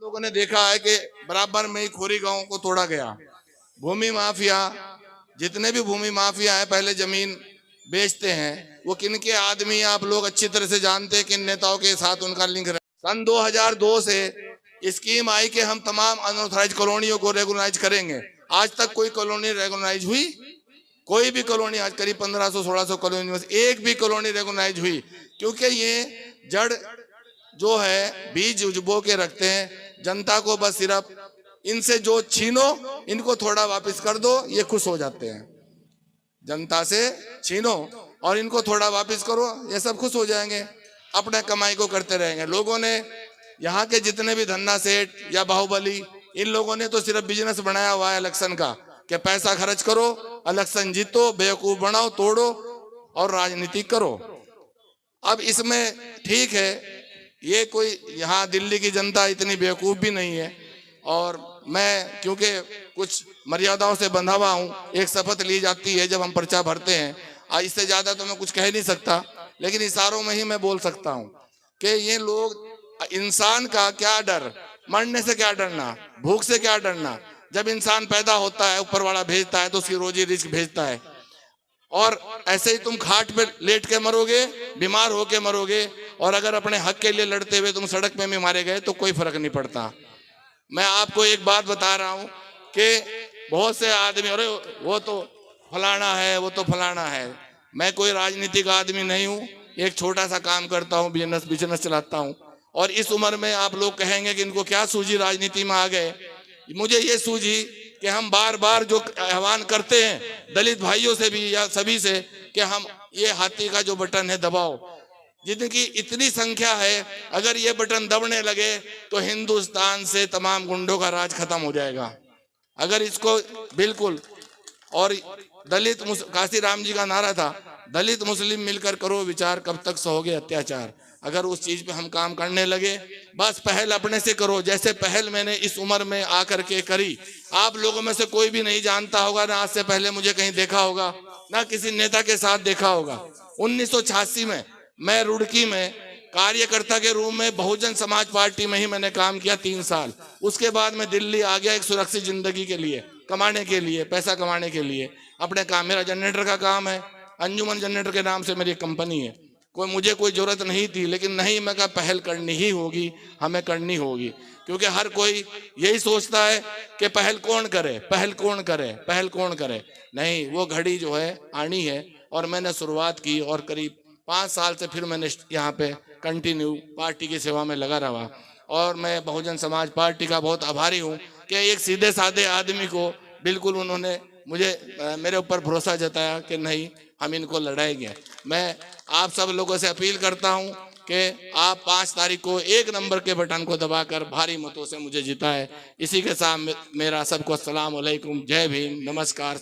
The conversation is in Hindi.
लोगों ने देखा है कि बराबर में ही खोरी गांव को तोड़ा गया। भूमि माफिया, जितने भी भूमि माफिया है पहले जमीन बेचते हैं, वो किन के आदमी आप लोग अच्छी तरह से जानते हैं, किन नेताओं के साथ उनका लिंक है। सन 2002 से स्कीम आई कि हम तमाम अनऑथराइज कॉलोनियों को रेगुलराइज करेंगे। आज तक कोई कॉलोनी रेगुलराइज हुई? कोई भी कॉलोनी, आज करीब 1500-1600 कॉलोनी में एक भी कॉलोनी रेगुलराइज हुई? क्योंकि ये जड़ जो है बीज बो के रखते हैं जनता को, बस सिर्फ इनसे जो छीनो, इनको थोड़ा वापस कर दो, ये खुश हो जाते हैं। जनता से छीनो और इनको थोड़ा वापस करो, ये सब खुश हो जाएंगे, अपने कमाई को करते रहेंगे। लोगों ने यहाँ के जितने भी धन्ना सेठ या बाहुबली, इन लोगों ने तो सिर्फ बिजनेस बनाया हुआ है इलेक्शन का, कि पैसा खर्च करो, इलेक्शन जीतो, बेवकूफ बनाओ, तोड़ो और राजनीति करो। अब इसमें ठीक है, ये कोई यहाँ दिल्ली की जनता इतनी बेवकूफ भी नहीं है, और मैं क्योंकि कुछ मर्यादाओं से बंधा हुआ हूँ, एक शपथ ली जाती है जब हम पर्चा भरते हैं, इससे ज्यादा तो मैं कुछ कह नहीं सकता, लेकिन इशारों में ही मैं बोल सकता हूँ कि ये लोग, इंसान का क्या डर, मरने से क्या डरना, भूख से क्या डरना। जब इंसान पैदा होता है, ऊपर वाला भेजता है तो उसकी रोजी रिस्क भेजता है, और ऐसे ही तुम खाट पे लेट के मरोगे, बीमार होके मरोगे, और अगर अपने हक के लिए लड़ते हुए तुम सड़क पे भी मारे गए तो कोई फर्क नहीं पड़ता। मैं आपको एक बात बता रहा हूं कि बहुत से आदमी, अरे वो तो फलाना है, वो तो फलाना है। मैं कोई राजनीतिक आदमी नहीं हूं, एक छोटा सा काम करता हूं, बिजनेस चलाता हूं, और इस उम्र में आप लोग कहेंगे कि इनको क्या सूझी, राजनीति में आ गए। मुझे ये सूझी कि हम बार बार जो आह्वान करते हैं दलित भाइयों से भी या सभी से, कि हम ये हाथी का जो बटन है दबाओ, जिनकी इतनी संख्या है, अगर ये बटन दबने लगे तो हिंदुस्तान से तमाम गुंडों का राज खत्म हो जाएगा। अगर इसको बिल्कुल, और दलित, काशीराम जी का नारा था, दलित मुस्लिम मिलकर करो विचार, कब तक सहोगे अत्याचार। अगर उस चीज पे हम काम करने लगे, बस पहल अपने से करो, जैसे पहल मैंने इस उम्र में आकर के करी। आप लोगों में से कोई भी नहीं जानता होगा, ना आज से पहले मुझे कहीं देखा होगा, ना किसी नेता के साथ देखा होगा। 1986 में मैं रुड़की में कार्यकर्ता के रूप में बहुजन समाज पार्टी में ही मैंने काम किया 3 साल। उसके बाद मैं दिल्ली आ गया एक सुरक्षित जिंदगी के लिए, कमाने के लिए, पैसा कमाने के लिए, अपने काम। मेरा जनरेटर का काम है, अंजुमन जनरेटर के नाम से मेरी कंपनी है। मुझे कोई जरूरत नहीं थी, लेकिन नहीं, मैं कहा पहल करनी ही होगी, हमें करनी होगी, क्योंकि हर कोई यही सोचता है कि पहल कौन करे, पहल कौन करे, पहल कौन करे। नहीं, वो घड़ी जो है आनी है, और मैंने शुरुआत की, और करीब 5 साल से फिर मैंने यहाँ पे कंटिन्यू पार्टी की सेवा में लगा रहा। और मैं बहुजन समाज पार्टी का बहुत आभारी हूँ कि एक सीधे साधे आदमी को बिल्कुल उन्होंने मेरे ऊपर भरोसा जताया कि नहीं, हम इनको लड़ाएंगे। मैं आप सब लोगों से अपील करता हूं कि आप 5 तारीख को 1 नंबर के बटन को दबाकर भारी मतों से मुझे जिताए। इसी के साथ मेरा सबको अस्सलाम वालेकुम, जय भीम, नमस्कार।